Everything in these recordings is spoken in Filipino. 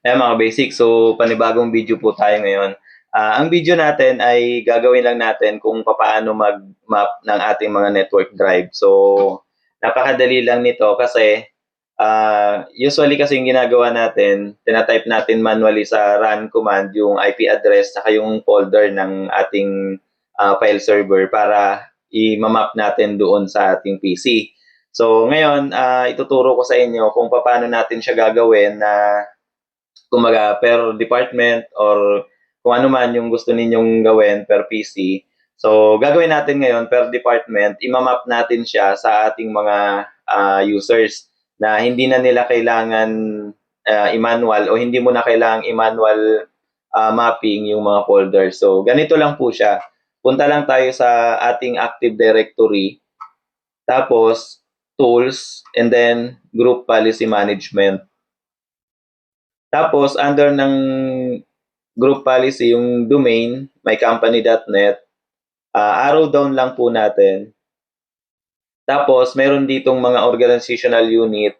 Ayan mga basic, so panibagong video po tayo ngayon. Ang video natin ay gagawin lang natin kung paano mag-map ng ating mga network drive. So, napakadali lang nito kasi usually kasi yung ginagawa natin, tinatype natin manually sa run command yung IP address saka yung folder ng ating file server para i-map natin doon sa ating PC. So, ngayon, ituturo ko sa inyo kung paano natin siya gagawin na kumbaga per department or kung ano man yung gusto ninyong gawin per PC. So, gagawin natin ngayon per department, imamap natin siya sa ating mga users na hindi na nila kailangan i-manual o hindi mo na kailangang i-manual mapping yung mga folder. So, ganito lang po siya. Punta lang tayo sa ating Active Directory, tapos tools, and then group policy management. Tapos, under ng group policy, yung domain, mycompany.net, arrow down lang po natin. Tapos, meron ditong mga organizational unit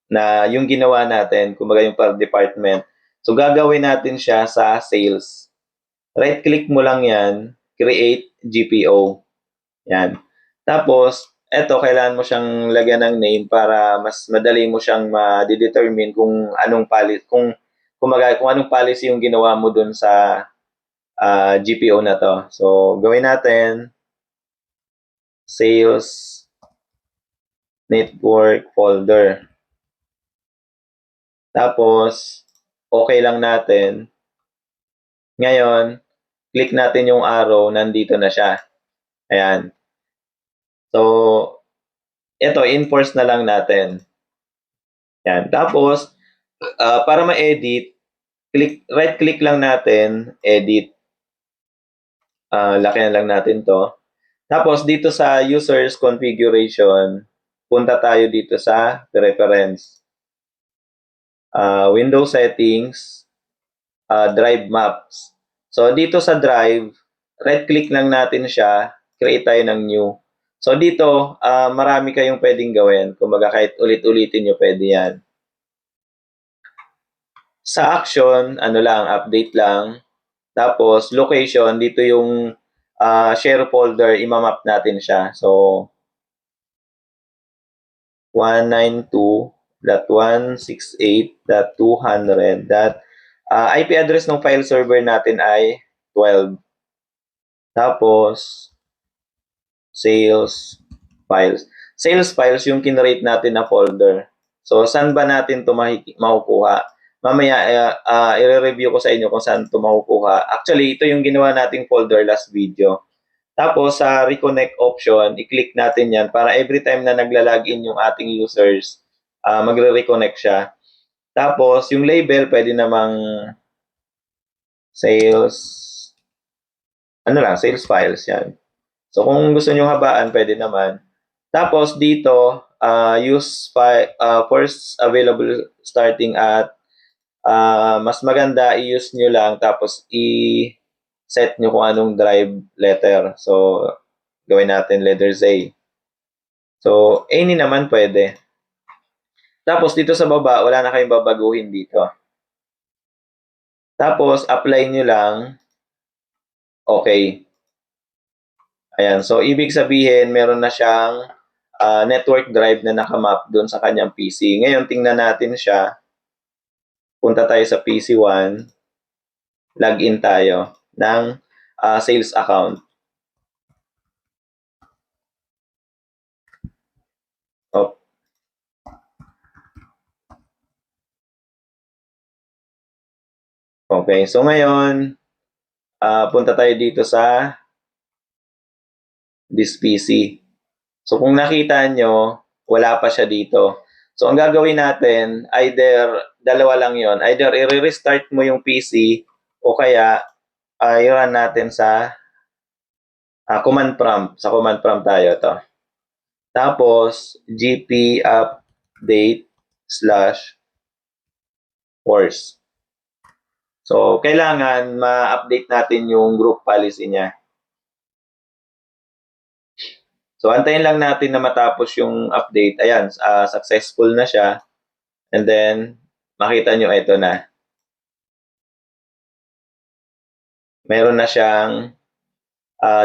na yung ginawa natin, kumbaga yung per department. So, gagawin natin siya sa sales. Right-click mo lang yan, create GPO. Yan. Tapos, eto, kailangan mo siyang lagyan ng name para mas madali mo siyang ma-determine kung anong policy, kung anong policy yung ginawa mo dun sa GPO na to. So, gawin natin sales network folder. Tapos, okay lang natin. Ngayon, click natin yung arrow, nandito na siya. Ayan. So, ito, enforce na lang natin. Yan. Tapos, para ma-edit, right-click lang natin, edit. Laki na lang natin to. Tapos, dito sa users configuration, punta tayo dito sa preference. Window settings, drive maps. So, dito sa drive, right-click lang natin siya, create tayo ng new. So, dito, marami kayong pwedeng gawin. Kumbaga, kahit ulit-ulitin nyo, pwede yan. Sa action, ano lang, update lang. Tapos, location, dito yung share folder, imamap natin siya. So, 192.168.200. IP address ng file server natin ay 12. Tapos, sales files. Sales files yung kinrate natin na folder. So, saan ba natin ito makukuha? Mamaya, i-review ko sa inyo kung saan ito makukuha. Actually, ito yung ginawa nating folder last video. Tapos, sa reconnect option, i-click natin yan para every time na nagla-login yung ating users, magre-reconnect siya. Tapos, yung label, pwede namang sales, sales files yan. So, kung gusto nyo habaan, pwede naman. Tapos, dito, use first available starting at mas maganda i-use nyo lang tapos i-set nyo kung anong drive letter. So, gawin natin letter A. So, any naman pwede. Tapos, dito sa baba, wala na kayong babaguhin dito. Tapos, apply nyo lang. Okay. Ayan. So, ibig sabihin, meron na siyang network drive na nakamap doon sa kanyang PC. Ngayon, tingnan natin siya. Punta tayo sa PC1. Login tayo ng sales account. Oh. Okay. So, ngayon, punta tayo dito sa this PC. So, kung nakita nyo, wala pa siya dito. So, ang gagawin natin, either, dalawa lang yon, either i-restart mo yung PC o kaya i-run natin sa command prompt. Sa command prompt tayo to. Tapos, gp update /force. So, kailangan ma-update natin yung group policy niya. So, antayin lang natin na matapos yung update. Ayan, successful na siya. And then, makita nyo, ito na. meron na siyang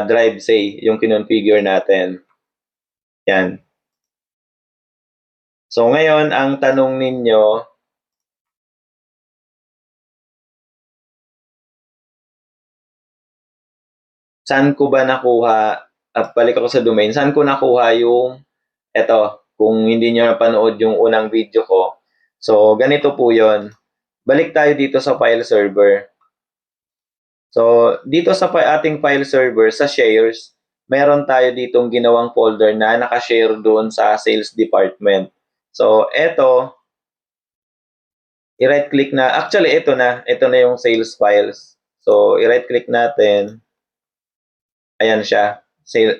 drive say, yung kinonfigure natin. Yan. So ngayon, ang tanong ninyo, saan ko ba nakuha, balik ako sa domain, saan ko nakuha yung, eto, kung hindi nyo napanood yung unang video ko. So, ganito po yon. Balik tayo dito sa file server. So, dito sa ating file server, sa shares, meron tayo ditong ginawang folder na nakashare doon sa sales department. So, eto, i-right click na, actually ito na yung sales files. So, i-right click natin, ayan siya,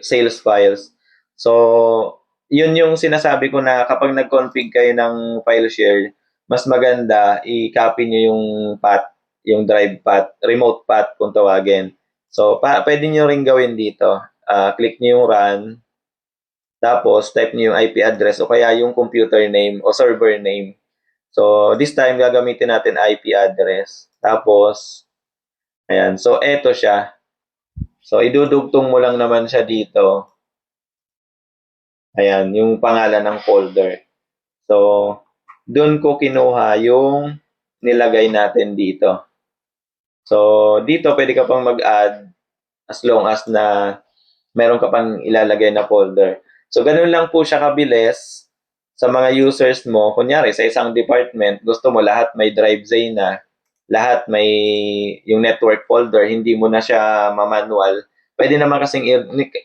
sales files. So, yun yung sinasabi ko na kapag nag-config kayo ng file share, mas maganda i-copy nyo yung path, yung drive path, remote path kung tawagin. So, pwede nyo rin gawin dito. Click nyo yung run, tapos type nyo yung IP address o kaya yung computer name o server name. So, this time, gagamitin natin IP address. Tapos, ayan. So, eto siya. So, idudugtong mo lang naman siya dito. Ayan, yung pangalan ng folder. So, doon ko kinuha yung nilagay natin dito. So, dito pwede ka pang mag-add as long as na meron ka pang ilalagay na folder. So, ganun lang po siya kabilis sa mga users mo. Kunyari, sa isang department, gusto mo lahat may DriveZay na, lahat may yung network folder, hindi mo na siya ma-manual. Pwede naman kasing,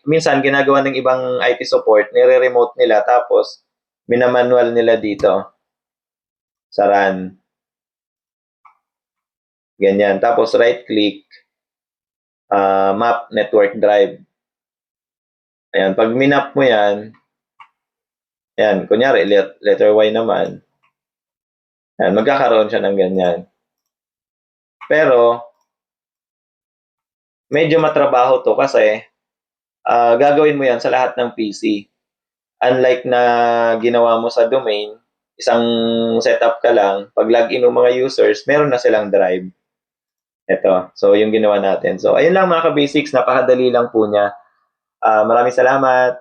minsan ginagawa ng ibang IT support, nire-remote nila, tapos minamanual nila dito sa run. Ganyan. Tapos right-click, map network drive. Ayan, pag minap mo yan, ayan, kunyari, letter Y naman, ayan, magkakaroon siya ng ganyan. Pero, medyo matrabaho to kasi gagawin mo yan sa lahat ng PC. Unlike na ginawa mo sa domain, isang setup ka lang, pag login ng mga users, meron na silang drive. Ito, so yung ginawa natin. So, ayun lang mga ka-basics, napakadali lang po niya. Maraming salamat.